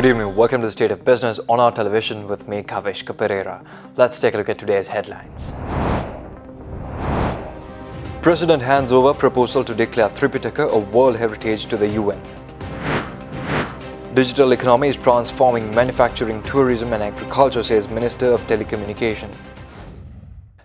Good evening, welcome to the State of Business on our television with me, Kaveshka Pereira. Let's take a look at today's headlines. President hands over proposal to declare Tripitaka a World Heritage to the UN. Digital economy is transforming manufacturing, tourism and agriculture, says Minister of Telecommunication.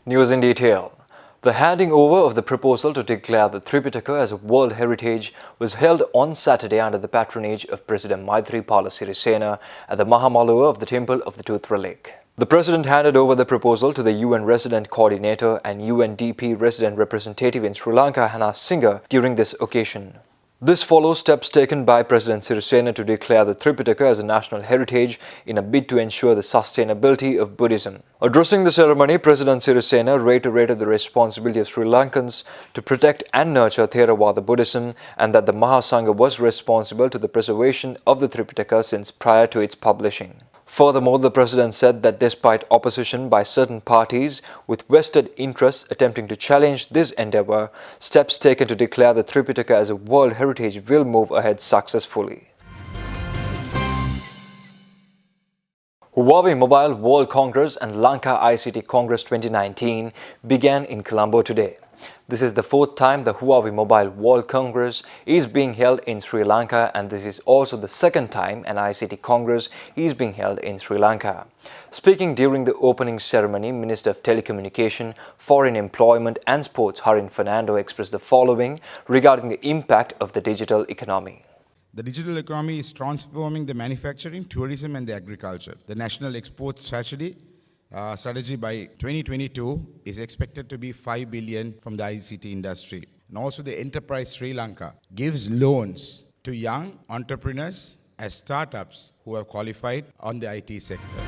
News in detail. The handing over of the proposal to declare the Tripitaka as a World Heritage was held on Saturday under the patronage of President Maithripala Sirisena at the Mahamalua of the Temple of the Tooth Relic. The President handed over the proposal to the UN Resident Coordinator and UNDP Resident Representative in Sri Lanka, Hannah Singer, during this occasion. This follows steps taken by President Sirisena to declare the Tripitaka as a national heritage in a bid to ensure the sustainability of Buddhism. Addressing the ceremony, President Sirisena reiterated the responsibility of Sri Lankans to protect and nurture Theravada Buddhism and that the Mahasangha was responsible to the preservation of the Tripitaka since prior to its publishing. Furthermore, the President said that despite opposition by certain parties with vested interests attempting to challenge this endeavour, steps taken to declare the Tripitaka as a World Heritage will move ahead successfully. Huawei Mobile World Congress and Lanka ICT Congress 2019 began in Colombo today. This is the fourth time the Huawei Mobile World Congress is being held in Sri Lanka, and this is also the second time an ICT Congress is being held in Sri Lanka. Speaking during the opening ceremony, Minister of Telecommunication, Foreign Employment and Sports Harin Fernando expressed the following regarding the impact of the digital economy. The digital economy is transforming the manufacturing, tourism and the agriculture. The national export strategy by 2022 is expected to be 5 billion from the ICT industry. And also the Enterprise Sri Lanka gives loans to young entrepreneurs as startups who are qualified on the IT sector.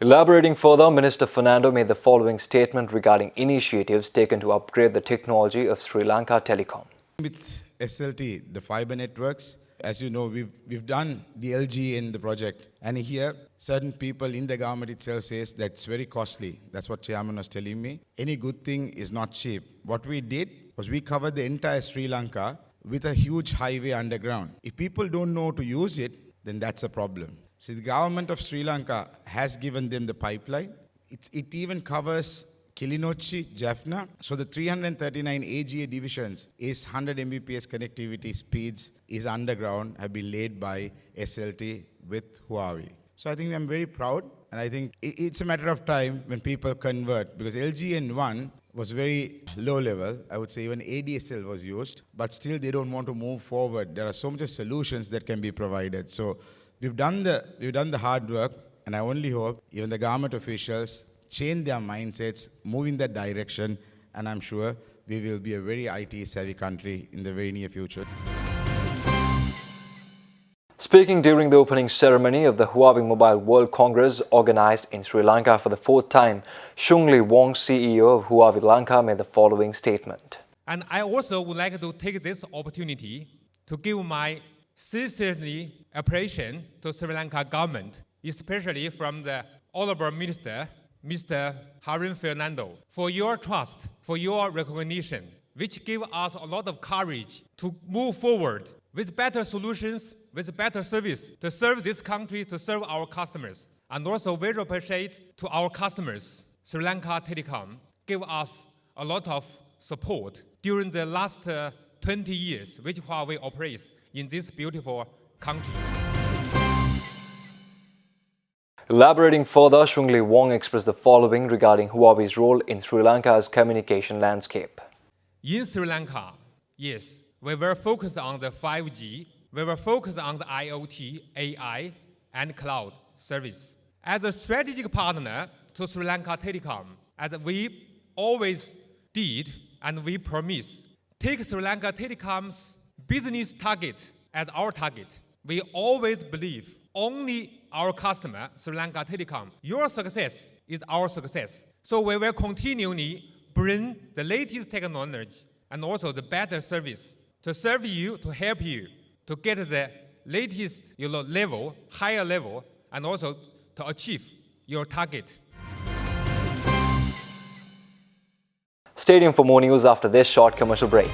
Elaborating further, Minister Fernando made the following statement regarding initiatives taken to upgrade the technology of Sri Lanka Telecom. With SLT, the fiber networks, as you know, we've done the LG in the project, and here certain people in the government itself says that's very costly. That's what Chairman was telling me. Any good thing is not cheap. What we did was we covered the entire Sri Lanka with a huge highway underground. If people don't know to use it, then that's a problem. So the government of Sri Lanka has given them the pipeline. It even covers Kilinochchi, Jaffna. So the 339 AGA divisions is 100 Mbps connectivity speeds is underground, have been laid by SLT with Huawei. So I think I'm very proud, and I think it's a matter of time when people convert, because LGN1 was very low level. I would say even ADSL was used, but still they don't want to move forward. There are so many solutions that can be provided. So we've done the hard work, and I only hope even the government officials change their mindsets, move in that direction, and I'm sure we will be a very IT-savvy country in the very near future. Speaking during the opening ceremony of the Huawei Mobile World Congress organized in Sri Lanka for the fourth time, Shungli Wong, CEO of Huawei Lanka, made the following statement. And I also would like to take this opportunity to give my sincerely appreciation to Sri Lanka government, especially from the Honorable Minister, Mr. Harin Fernando, for your trust, for your recognition, which give us a lot of courage to move forward with better solutions, with better service, to serve this country, to serve our customers. And also very appreciate to our customers, Sri Lanka Telecom gave us a lot of support during the last 20 years, which Huawei operates in this beautiful country. Elaborating further, Shungli Wong expressed the following regarding Huawei's role in Sri Lanka's communication landscape. In Sri Lanka, yes, we were focused on the 5G, we were focused on the IoT, AI, and cloud service. As a strategic partner to Sri Lanka Telecom, as we always did and we promise, take Sri Lanka Telecom's business target as our target. We always believe only our customer, Sri Lanka Telecom, your success is our success. So we will continually bring the latest technology and also the better service to serve you, to help you, to get the latest level, higher level, and also to achieve your target. Stay tuned for more news after this short commercial break.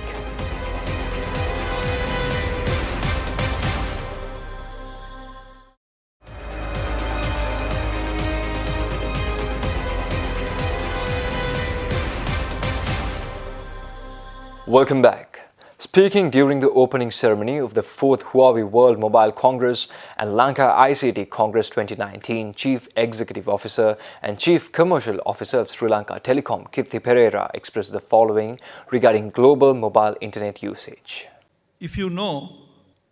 Welcome back. Speaking during the opening ceremony of the 4th Huawei World Mobile Congress and Lanka ICT Congress 2019, Chief Executive Officer and Chief Commercial Officer of Sri Lanka Telecom, Kirti Pereira, expressed the following regarding global mobile internet usage. If you know,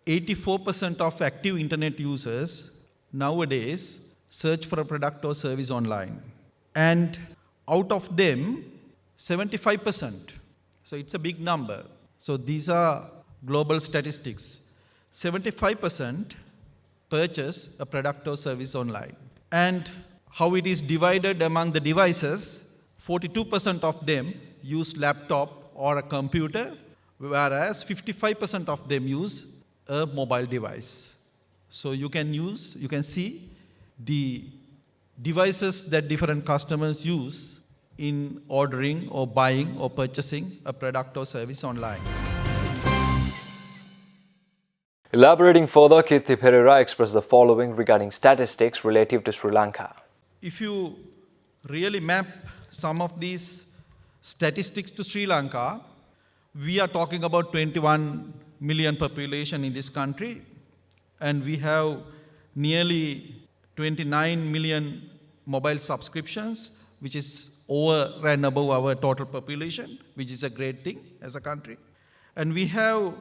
84% of active internet users nowadays search for a product or service online. And out of them, 75%, so it's a big number. So these are global statistics. 75% purchase a product or service online. And how it is divided among the devices, 42% of them use laptop or a computer, whereas 55% of them use a mobile device. So you can see the devices that different customers use in ordering or buying or purchasing a product or service online. Elaborating further, Kirti Pereira expressed the following regarding statistics relative to Sri Lanka. If you really map some of these statistics to Sri Lanka, we are talking about 21 million population in this country, and we have nearly 29 million mobile subscriptions, which is over and above our total population, which is a great thing as a country. And we have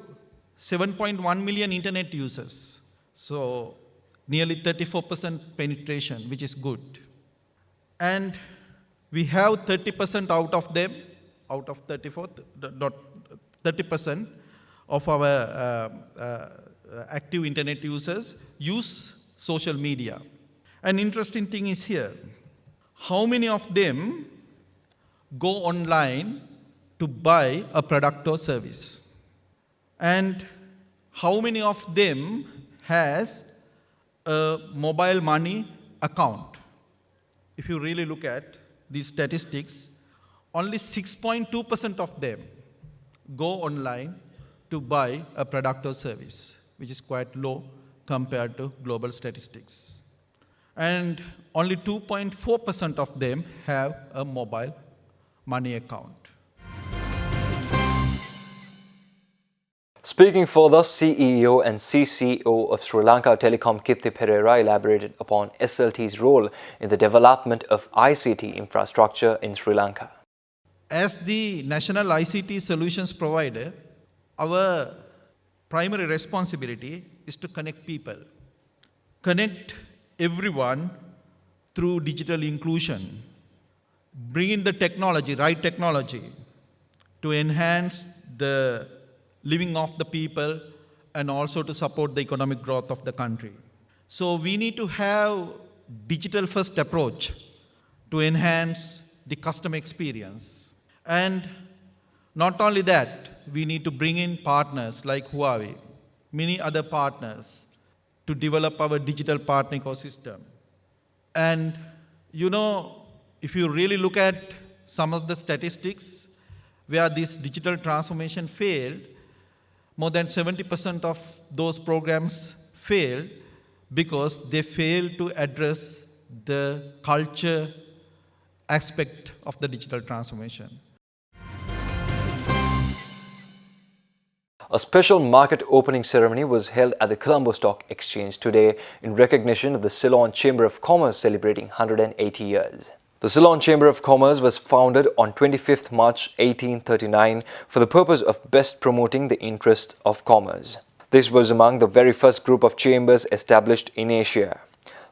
7.1 million internet users, so nearly 34% penetration, which is good. And we have 30% out of them, out of 34, not 30% of our active internet users use social media. An interesting thing is here, how many of them go online to buy a product or service? And how many of them has a mobile money account? If you really look at these statistics, only 6.2% of them go online to buy a product or service, which is quite low compared to global statistics. And only 2.4% of them have a mobile money account. Speaking further, CEO and CCO of Sri Lanka Telecom, Kirti Pereira, elaborated upon SLT's role in the development of ICT infrastructure in Sri Lanka. As the national ICT solutions provider, our primary responsibility is to connect people, connect everyone through digital inclusion, bring in the technology, right technology, to enhance the living of the people and also to support the economic growth of the country. So we need to have digital first approach to enhance the customer experience. And not only that, we need to bring in partners like Huawei, many other partners, to develop our digital partner ecosystem. And you know, if you really look at some of the statistics where this digital transformation failed, more than 70% of those programs failed because they failed to address the culture aspect of the digital transformation. A special market opening ceremony was held at the Colombo Stock Exchange today in recognition of the Ceylon Chamber of Commerce celebrating 180 years. The Ceylon Chamber of Commerce was founded on 25th March 1839 for the purpose of best promoting the interests of commerce. This was among the very first group of chambers established in Asia.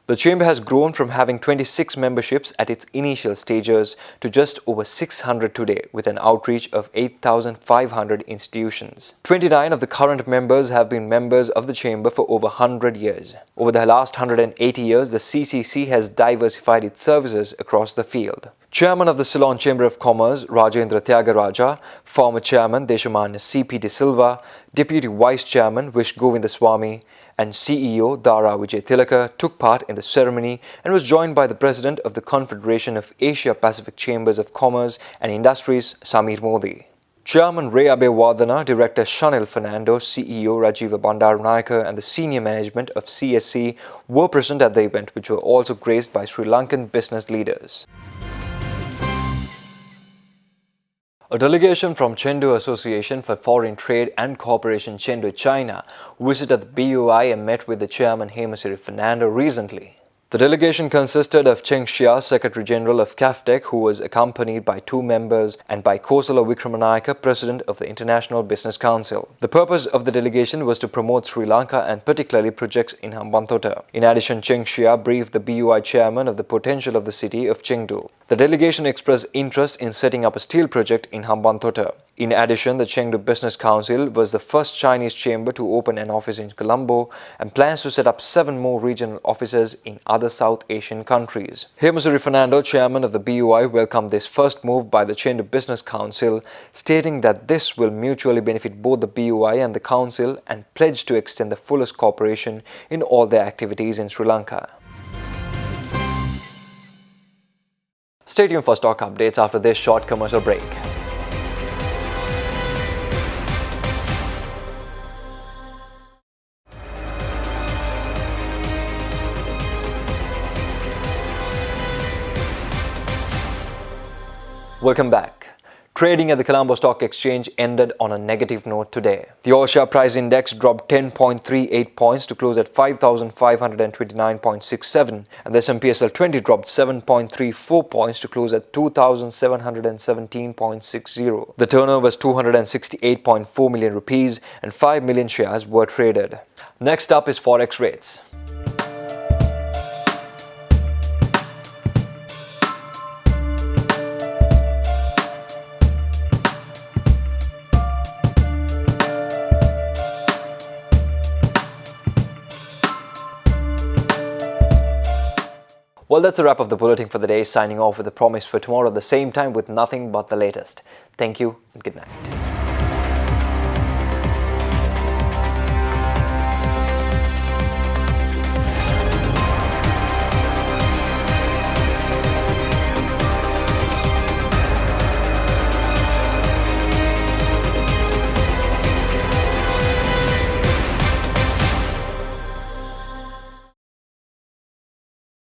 The chamber has grown from having 26 memberships at its initial stages to just over 600 today, with an outreach of 8,500 institutions. 29 of the current members have been members of the chamber for over 100 years. Over the last 180 years, the CCC has diversified its services across the field. Chairman of the Ceylon Chamber of Commerce, Rajendra Tyagaraja, former Chairman Deshamanya C.P. De Silva, Deputy Vice Chairman Vish Govindaswamy, and CEO Dara Vijay Tilaka took part in the ceremony and was joined by the President of the Confederation of Asia-Pacific Chambers of Commerce and Industries, Samir Modi. Chairman Ray Abe Vardhana, Director Shanil Fernando, CEO Rajiva Bandaranaike and the senior management of CSC were present at the event, which were also graced by Sri Lankan business leaders. A delegation from Chengdu Association for Foreign Trade and Cooperation Chengdu, China, visited the BOI and met with the chairman Hemasiri Fernando recently. The delegation consisted of Cheng Xia, Secretary General of CAFTEC, who was accompanied by 2 members, and by Kosala Wickramanayake, President of the International Business Council. The purpose of the delegation was to promote Sri Lanka and particularly projects in Hambantota. In addition, Cheng Xia briefed the BOI chairman of the potential of the city of Chengdu. The delegation expressed interest in setting up a steel project in Hambantota. In addition, the Chengdu Business Council was the first Chinese chamber to open an office in Colombo and plans to set up 7 more regional offices in other South Asian countries. Hemasiri Fernando, chairman of the BOI, welcomed this first move by the Chengdu Business Council, stating that this will mutually benefit both the BOI and the council and pledged to extend the fullest cooperation in all their activities in Sri Lanka. Stay tuned for stock updates after this short commercial break. Welcome back. Trading at the Colombo Stock Exchange ended on a negative note today. The All-Share Price Index dropped 10.38 points to close at 5,529.67, and the S&P/SL 20 dropped 7.34 points to close at 2,717.60. The turnover was 268.4 million rupees and 5 million shares were traded. Next up is Forex rates. Well, that's a wrap of the bulletin for the day. Signing off with a promise for tomorrow at the same time with nothing but the latest. Thank you and good night.